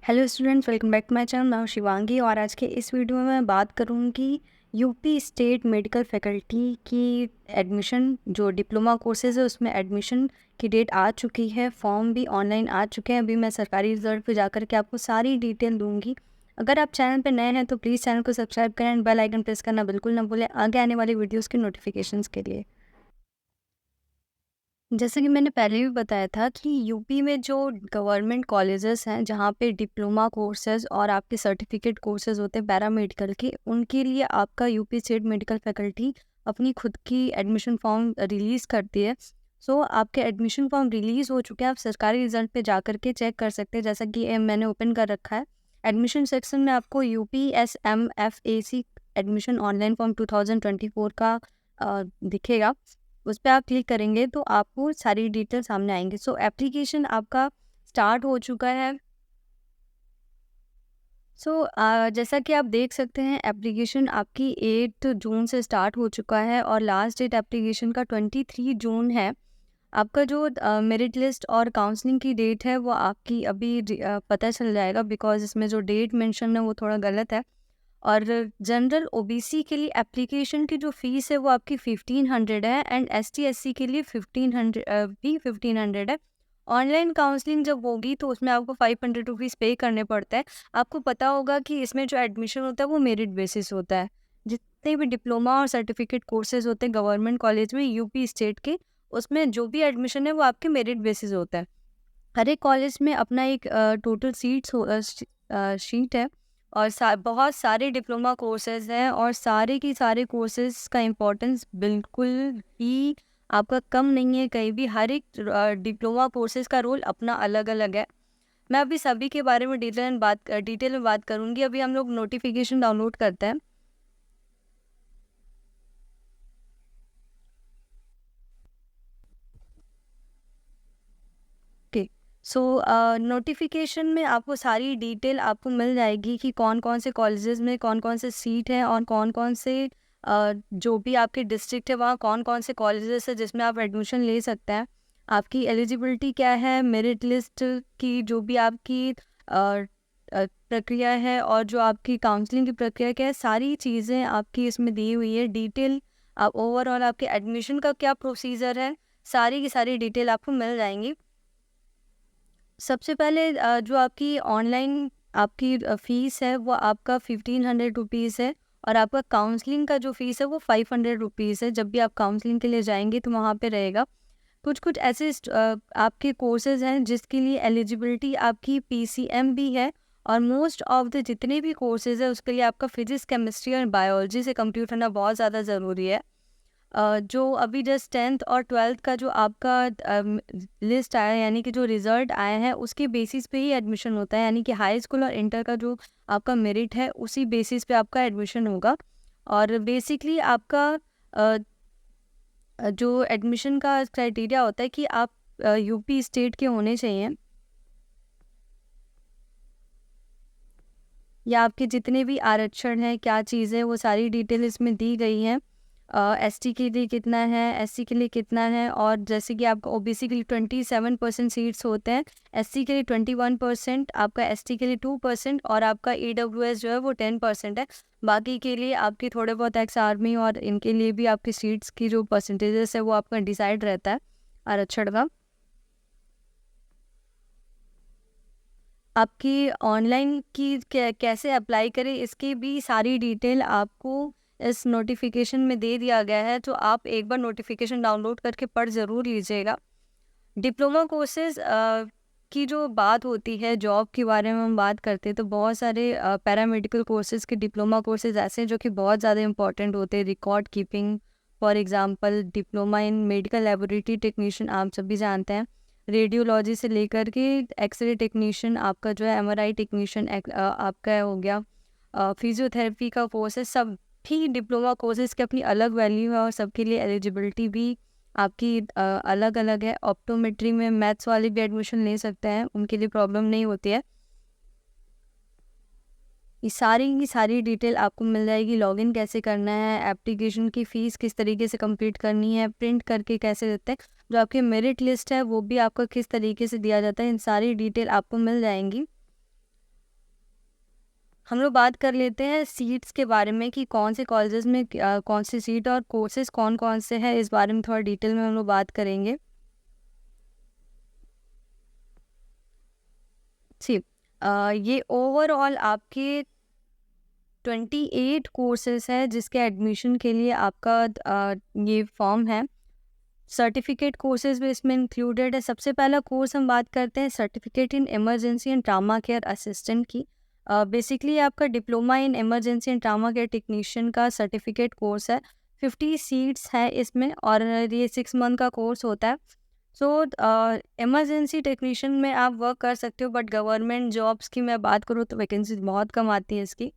Hello students, welcome back to my channel. मैं हूं शिवांगी और आज के इस वीडियो में मैं बात करूंगी यूपी स्टेट मेडिकल फैकल्टी की एडमिशन जो डिप्लोमा कोर्सेज है उसमें एडमिशन की डेट आ चुकी है। फॉर्म भी ऑनलाइन आ चुके हैं। अभी मैं सरकारी रिजल्ट पे जाकर के आपको सारी डिटेल दूंगी। अगर आप चैनल पर नए हैं तो प्लीज़ चैनल को सब्सक्राइब करें एंड बेल आइकन प्रेस करना बिल्कुल ना भूलें आगे आने वाली वीडियोज़ के नोटिफिकेशंस के लिए। जैसे कि मैंने पहले भी बताया था कि यूपी में जो गवर्नमेंट कॉलेजेस हैं जहाँ पे डिप्लोमा कोर्सेज और आपके सर्टिफिकेट कोर्सेज होते हैं पैरामेडिकल के, उनके लिए आपका यूपी स्टेट मेडिकल फैकल्टी अपनी खुद की एडमिशन फॉर्म रिलीज़ करती है। सो आपके एडमिशन फॉर्म रिलीज़ हो चुके हैं। आप सरकारी रिजल्ट पे जा करके चेक कर सकते हैं। जैसा कि मैंने ओपन कर रखा है। एडमिशन सेक्शन में आपको UPSMFAC एडमिशन ऑनलाइन फॉर्म 2024 का दिखेगा। उस पे आप क्लिक करेंगे तो आपको सारी डिटेल सामने आएंगे। सो एप्लीकेशन आपका स्टार्ट हो चुका है। जैसा कि आप देख सकते हैं एप्लीकेशन आपकी 8 जून से स्टार्ट हो चुका है और लास्ट डेट एप्लीकेशन का 23 जून है। आपका जो मेरिट लिस्ट और काउंसलिंग की डेट है वो आपकी अभी पता चल जाएगा, बिकॉज इसमें जो डेट मेंशन है वो थोड़ा गलत है। और जनरल ओबीसी के लिए एप्लीकेशन की जो फ़ीस है वो आपकी 1500 है एंड एसटी एससी के लिए 1500 है। ऑनलाइन काउंसलिंग जब होगी तो उसमें आपको 500 रुपीज़ पे करने पड़ता है। आपको पता होगा कि इसमें जो एडमिशन होता है वो मेरिट बेसिस होता है। जितने भी डिप्लोमा और सर्टिफिकेट कोर्सेज होते हैं गवर्नमेंट कॉलेज में यूपी स्टेट के, उसमें जो भी एडमिशन है वो आपके मेरिट बेसिस होता है। हर एक कॉलेज में अपना एक टोटल शीट है और बहुत सारे डिप्लोमा कोर्सेज हैं और सारे के सारे कोर्सेज का इम्पोर्टेंस बिल्कुल ही आपका कम नहीं है कहीं भी। हर एक डिप्लोमा कोर्सेज का रोल अपना अलग अलग है। मैं अभी सभी के बारे में डिटेल में बात करूंगी। अभी हम लोग नोटिफिकेशन डाउनलोड करते हैं। ओके, सो नोटिफिकेशन में आपको सारी डिटेल आपको मिल जाएगी कि कौन कौन से कॉलेजेस में कौन कौन से सीट हैं और कौन कौन से जो भी आपके डिस्ट्रिक्ट है वहाँ कौन कौन से कॉलेजेस है जिसमें आप एडमिशन ले सकते हैं। आपकी एलिजिबिलिटी क्या है, मेरिट लिस्ट की जो भी आपकी प्रक्रिया है और जो आपकी काउंसलिंग की प्रक्रिया क्या है, सारी चीज़ें आपकी इसमें दी हुई है डिटेल। आप ओवरऑल आपके एडमिशन का क्या प्रोसीजर है, सारी की सारी डिटेल आपको मिल जाएंगी। सबसे पहले जो आपकी ऑनलाइन आपकी फ़ीस है वो आपका 1500 रुपीज़ है और आपका काउंसलिंग का जो फ़ीस है वो 500 रुपीज़ है। जब भी आप काउंसलिंग के लिए जाएंगे तो वहाँ पे रहेगा। कुछ कुछ ऐसे आपके कोर्सेज़ हैं जिसके लिए एलिजिबिलिटी आपकी PCM भी है और मोस्ट ऑफ द जितने भी कोर्सेज़ है उसके लिए आपका फिजिक्स, केमिस्ट्री और बायोलॉजी से कंप्लीट होना बहुत ज़्यादा ज़रूरी है। जो अभी जस्ट 10th और 12th का जो आपका लिस्ट आया है, यानी कि जो रिज़ल्ट आया है उसके बेसिस पे ही एडमिशन होता है। यानी कि हाई स्कूल और इंटर का जो आपका मेरिट है उसी बेसिस पे आपका एडमिशन होगा। और बेसिकली आपका जो एडमिशन का क्राइटेरिया होता है कि आप यूपी स्टेट के होने चाहिए या आपके जितने भी आरक्षण हैं क्या चीज़ें वो सारी डिटेल इसमें दी गई हैं। एसटी के लिए कितना है, एससी के लिए कितना है, और जैसे कि आपका ओबीसी के लिए 27% सीट्स होते हैं, एससी के लिए 21%, आपका एसटी के लिए 2% और आपका ईडब्ल्यूएस जो है वो 10% है। बाकी के लिए आपके थोड़े बहुत एक्स आर्मी और इनके लिए भी आपकी सीट्स की जो परसेंटेजेस है वो आपका डिसाइड रहता है आरक्षण का। आपकी ऑनलाइन की कैसे अप्लाई करें इसकी भी सारी डिटेल आपको इस नोटिफिकेशन में दे दिया गया है, तो आप एक बार नोटिफिकेशन डाउनलोड करके पढ़ ज़रूर लीजिएगा। डिप्लोमा कोर्सेज की जो बात होती है, जॉब के बारे में हम बात करते हैं तो बहुत सारे पैरामेडिकल कोर्सेज के डिप्लोमा कोर्सेज ऐसे हैं जो कि बहुत ज़्यादा इंपॉर्टेंट होते हैं। Record keeping for example, diploma in medical laboratory technician आप सभी जानते हैं। रेडियोलॉजी से लेकर के एक्सरे टेक्नीशियन, आपका जो है एमआरआई टेक्नीशियन आपका हो गया। फिजियोथेरेपी का कोर्स है। सब भी डिप्लोमा कोर्सेज की अपनी अलग वैल्यू है और सबके लिए एलिजिबिलिटी भी आपकी अलग अलग है। ऑप्टोमेट्री में मैथ्स वाले भी एडमिशन ले सकते हैं, उनके लिए प्रॉब्लम नहीं होती है। ये सारी की सारी डिटेल आपको मिल जाएगी। लॉगिन कैसे करना है, एप्लीकेशन की फ़ीस किस तरीके से कंप्लीट करनी है, प्रिंट करके कैसे देते हैं, जो आपकी मेरिट लिस्ट है वो भी आपका किस तरीके से दिया जाता है, इन सारी डिटेल आपको मिल जाएंगी। हम लोग बात कर लेते हैं सीट्स के बारे में कि कौन से कॉलेजेस में कौन सी सीट और कोर्सेज कौन कौन से हैं, इस बारे में थोड़ा डिटेल में हम लोग बात करेंगे। जी, ये ओवरऑल आपके 28 कोर्सेज है जिसके एडमिशन के लिए आपका ये फॉर्म है। सर्टिफिकेट कोर्सेज भी इसमें इंक्लूडेड है। सबसे पहला कोर्स हम बात करते हैं certificate in emergency and trauma care assistant की। बेसिकली आपका diploma in emergency and trauma care technician का सर्टिफिकेट कोर्स है। 50 सीट्स हैं इसमें और ये 6 मंथ का कोर्स होता है। सो इमरजेंसी टेक्नीशियन में आप वर्क कर सकते हो, बट गवर्नमेंट जॉब्स की मैं बात करूँ तो वैकेंसीज बहुत कम आती है इसकी।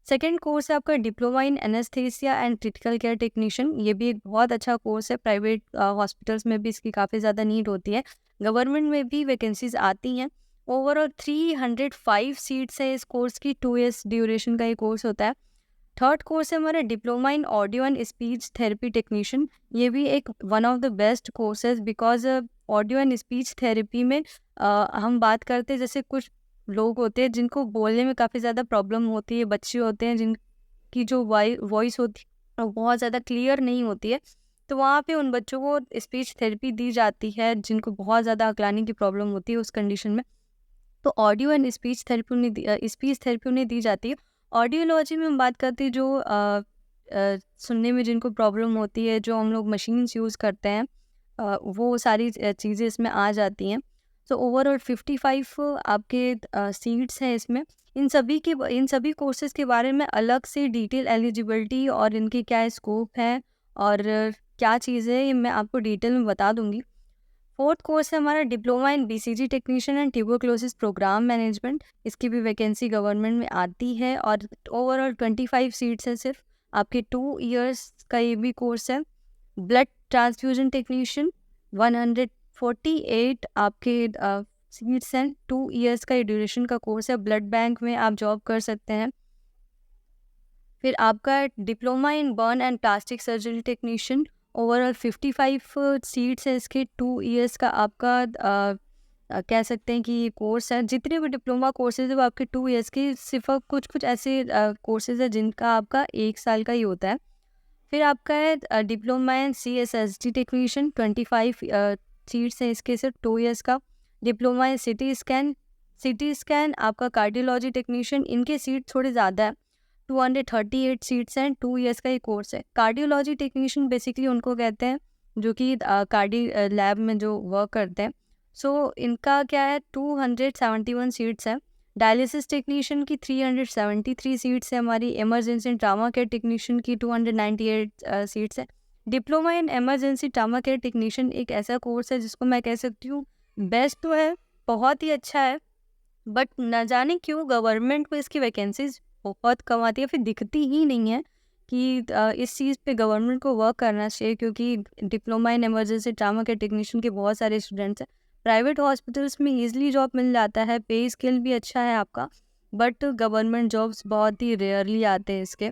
सेकेंड कोर्स है आपका diploma in anaesthesia and critical care technician. ये भी एक बहुत अच्छा कोर्स है। प्राइवेट हॉस्पिटल्स में भी इसकी काफ़ी ज़्यादा नीड होती है, गवर्नमेंट में भी वैकेंसीज आती हैं। ओवरऑल 305 सीट्स है इस कोर्स की। 2 ईयर्स ड्यूरेशन का ये कोर्स होता है। थर्ड कोर्स है हमारा diploma in audio and speech therapy technician. ये भी एक one of the best courses, because audio and speech therapy में हम बात करते हैं जैसे कुछ लोग होते हैं जिनको बोलने में काफ़ी ज़्यादा प्रॉब्लम होती है, बच्चे होते हैं जिनकी जो वॉइस होती है वो बहुत ज़्यादा क्लियर नहीं होती है, तो वहाँ पे उन बच्चों को स्पीच थेरेपी दी जाती है जिनको बहुत ज़्यादा अकलाने की प्रॉब्लम होती है उस कंडीशन में। तो ऑडियो एंड स्पीच थेरेपी उन्हें दी जाती है। ऑडियोलॉजी में हम बात करते हैं जो सुनने में जिनको प्रॉब्लम होती है, जो हम लोग मशीन्स यूज़ करते हैं, वो सारी चीज़ें इसमें आ जाती हैं। सो ओवरऑल 55 आपके सीट्स हैं इसमें। इन सभी कोर्सेज़ के बारे में अलग से डिटेल एलिजिबिलिटी और इनके क्या स्कोप है और क्या चीज़ें हैं, ये मैं आपको डिटेल में बता दूँगी। फोर्थ कोर्स है हमारा diploma in BCG technician and tuberculosis program management. इसकी भी वैकेंसी गवर्नमेंट में आती है और ओवरऑल 25 सीट्स हैं सिर्फ। आपके 2 ईयर्स का ये भी कोर्स है। ब्लड ट्रांसफ्यूजन टेक्नीशियन 148 आपके सीट्स हैं। 2 ईयर्स का ये ड्यूरेशन का कोर्स है। ब्लड बैंक में आप जॉब कर सकते हैं। फिर आपका diploma in burn and plastic surgery technician, overall 55 seats है इसके। 2 ईयर्स का आपका कह सकते हैं कि ये कोर्स है। जितने भी डिप्लोमा कोर्सेज है वो आपके 2 ईयर्स के, सिर्फ कुछ कुछ ऐसे कोर्सेज है जिनका आपका 1 साल का ही होता है। फिर आपका है diploma in CSSD technician, 25 seats है इसके, सिर्फ 2 ईयर्स का। डिप्लोमा इन सिटी स्कैन आपका कार्डियोलॉजी टेक्नीशियन, इनके सीट थोड़े ज़्यादा है। 238 सीट्स हैं। 2 ईयर्स का ये कोर्स है। कार्डियोलॉजी टेक्नीशियन बेसिकली उनको कहते हैं जो कि कार्डी लैब में जो वर्क करते हैं। सो इनका क्या है, 271 सीट्स हैं। डायलिसिस टेक्नीशियन की 373 सीट्स है हमारी। Emergency and trauma care technician की 298 सीट्स है। Diploma in emergency trauma care technician एक ऐसा कोर्स है जिसको मैं कह सकती हूँ बेस्ट तो है, बहुत ही अच्छा है, बट न जाने क्यों गवर्नमेंट को इसकी वैकेंसीज बहुत कम आती है, फिर दिखती ही नहीं है कि इस चीज़ पे गवर्नमेंट को वर्क करना चाहिए, क्योंकि diploma in emergency trauma care technician के बहुत सारे स्टूडेंट्स हैं। प्राइवेट हॉस्पिटल्स में ईजिली जॉब मिल जाता है, पे स्केल भी अच्छा है आपका, बट गवर्नमेंट जॉब्स बहुत ही रेयरली आते हैं इसके।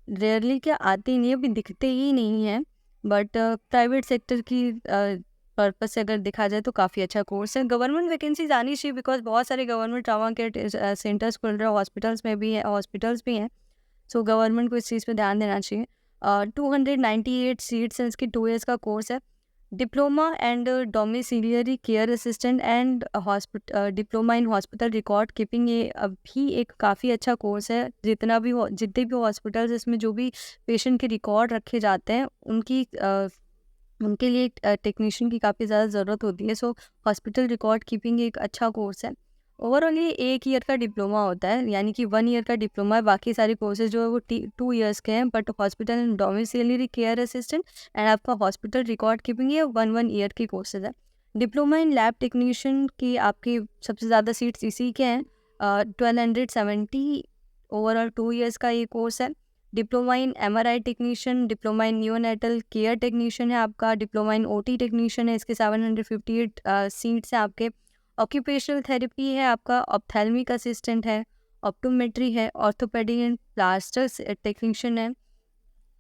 रेयरली क्या, आते ही नहीं है, अभी दिखते ही नहीं हैं। बट प्राइवेट सेक्टर की पर्पज से अगर देखा जाए तो काफ़ी अच्छा कोर्स है। गवर्नमेंट वैकेंसीज आनी चाहिए, बिकॉज बहुत सारे गवर्नमेंट ट्रामा केयर सेंटर्स खुल रहे हैं, हॉस्पिटल्स भी हैं। सो गवर्नमेंट को इस चीज़ पे ध्यान देना चाहिए। 298 सीट्स हैं इसकी। 2 ईयर्स का कोर्स है। Diploma and domiciliary care assistant and diploma in hospital record keeping, ये अभी एक काफ़ी अच्छा कोर्स है। जितने भी हॉस्पिटल्स इसमें जो भी पेशेंट के रिकॉर्ड रखे जाते हैं उनके लिए टेक्नीशियन की काफ़ी ज़्यादा ज़रूरत होती है। सो हॉस्पिटल रिकॉर्ड कीपिंग एक अच्छा कोर्स है। ओवरऑल ये 1 ईयर का डिप्लोमा होता है, यानी कि 1 ईयर का डिप्लोमा है। बाकी सारे कोर्सेज जो है वो 2 ईयर्स के हैं, but hospital and domiciliary care assistant and आपका हॉस्पिटल रिकॉर्ड कीपिंग ये 1 ईयर की कोर्सेज है। डिप्लोमा इन लैब टेक्नीशियन की आपकी सबसे ज़्यादा सीट्स इसी के हैं, 1270। ओवरऑल 2 ईयर्स का ये कोर्स है। Diploma in MRI technician, diploma in neonatal care technician है आपका। डिप्लोमा इन OT टेक्नीशियन है, इसके 758 सीट्स हैं आपके। ऑक्यूपेशनल थेरेपी है आपका। ऑप्थेल्मिक असिस्टेंट है। ऑप्टोमेट्री है। ऑर्थोपेडिक एंड प्लास्टर टेक्नीशियन है।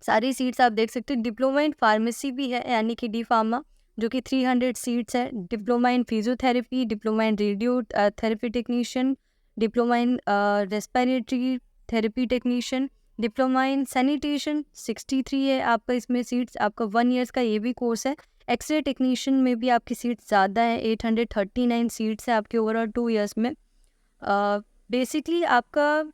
सारी सीट्स आप देख सकते हैं। डिप्लोमा इन फार्मेसी भी है, यानी कि डी फार्मा, जो कि 300 सीट्स है। Diploma in physiotherapy, diploma in radio therapy technician, diploma in respiratory therapy technician, diploma in sanitation 63 है आपका इसमें सीट्स, आपका 1 ईयर्स का ये भी कोर्स है। एक्सरे टेक्नीशियन में भी आपकी सीट्स ज़्यादा है, 839 सीट्स है आपके ओवरऑल 2 ईयर्स में। बेसिकली आपका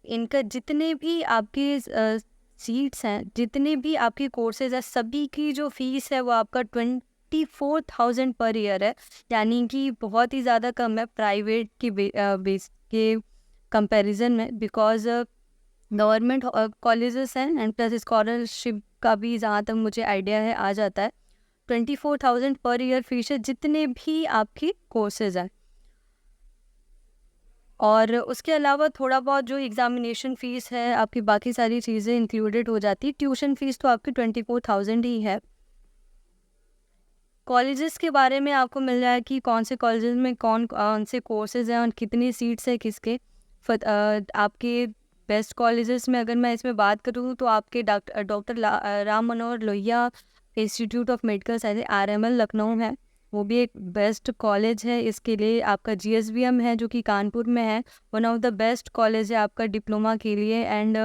इनका जितने भी आपके सीट्स हैं, जितने भी आपके कोर्सेज हैं, सभी की जो फीस है वो आपका 24,000 पर ईयर है, यानी कि बहुत ही ज़्यादा कम है प्राइवेट की बेस के कंपैरिजन में। बिकॉज गवर्नमेंट कॉलेजेस हैं एंड प्लस स्कॉलरशिप का भी जहाँ तक मुझे आइडिया है आ जाता है। 24,000 पर ईयर फीस है जितने भी आपके कोर्सेज हैं। और उसके अलावा थोड़ा बहुत जो एग्ज़ामिनेशन फ़ीस है, आपकी बाकी सारी चीज़ें इंक्लूडेड हो जाती है। ट्यूशन फ़ीस तो आपकी 24,000 ही है। कॉलेजेस के बारे में आपको मिल जाए कि कौन से कॉलेजेस में कौन कौन से कोर्सेज़ हैं और कितनी सीट्स हैं किसके। आपके बेस्ट कॉलेजेस में अगर मैं इसमें बात करूँ तो आपके doctor Ram Manohar Lohia institute of medical science RML Lucknow है, वो भी एक बेस्ट कॉलेज है इसके लिए। आपका GSVM है जो कि कानपुर में है, one of the best college है आपका डिप्लोमा के लिए। एंड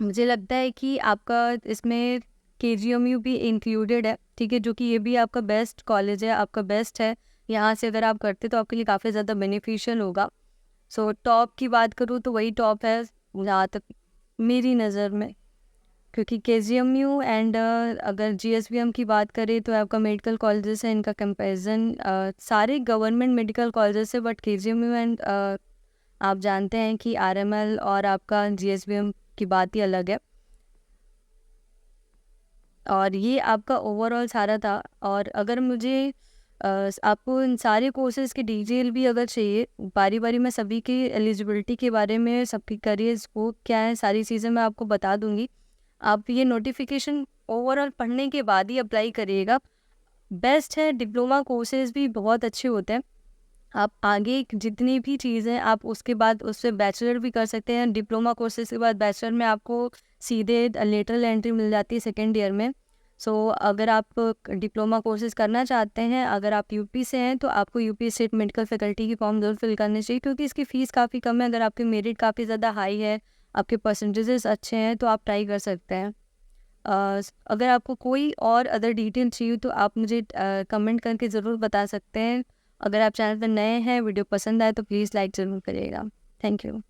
मुझे लगता है कि आपका इसमें KGMU भी इंक्लूडेड है, ठीक है, जो कि ये भी आपका बेस्ट कॉलेज है, आपका बेस्ट है। यहाँ से अगर आप करते तो आपके लिए काफ़ी ज़्यादा बेनिफिशियल होगा। सो टॉप की बात करूँ तो वही टॉप है जहाँ तक मेरी नज़र में, क्योंकि KGMU एंड अगर GSVM की बात करें तो आपका मेडिकल कॉलेजेस है, इनका कंपैरिजन सारे गवर्नमेंट मेडिकल कॉलेजेस है, बट KGMU एंड आप जानते हैं कि RML और आपका GSVM की बात ही अलग है। और ये आपका ओवरऑल सारा था। और अगर मुझे आपको इन सारे कोर्सेज़ की डिटेल भी अगर चाहिए, बारी बारी मैं सभी की एलिजिबिलिटी के बारे में, सबकी करियर स्कोप क्या है, सारी चीज़ें मैं आपको बता दूंगी। आप ये नोटिफिकेशन ओवरऑल पढ़ने के बाद ही अप्लाई करिएगा। बेस्ट है, डिप्लोमा कोर्सेज़ भी बहुत अच्छे होते हैं। आप आगे जितनी भी चीज़ें आप उसके बाद उससे बैचलर भी कर सकते हैं। डिप्लोमा कोर्सेज के बाद बैचलर में आपको सीधे लेटरल एंट्री मिल जाती है सेकेंड ईयर में। सो अगर आप डिप्लोमा कोर्सेज करना चाहते हैं, अगर आप यूपी से हैं तो आपको यूपी स्टेट मेडिकल फैकल्टी की फॉर्म ज़रूर फिल करनी चाहिए, क्योंकि इसकी फ़ीस काफ़ी कम है। अगर आपके मेरिट काफ़ी ज़्यादा हाई है, आपके परसेंटेजेस अच्छे हैं, तो आप ट्राई कर सकते हैं। अगर आपको कोई और अदर डिटेल चाहिए तो आप मुझे कमेंट करके ज़रूर बता सकते हैं। अगर आप चैनल पर नए हैं, वीडियो पसंद आए तो प्लीज़ लाइक ज़रूर करिएगा। Thank you.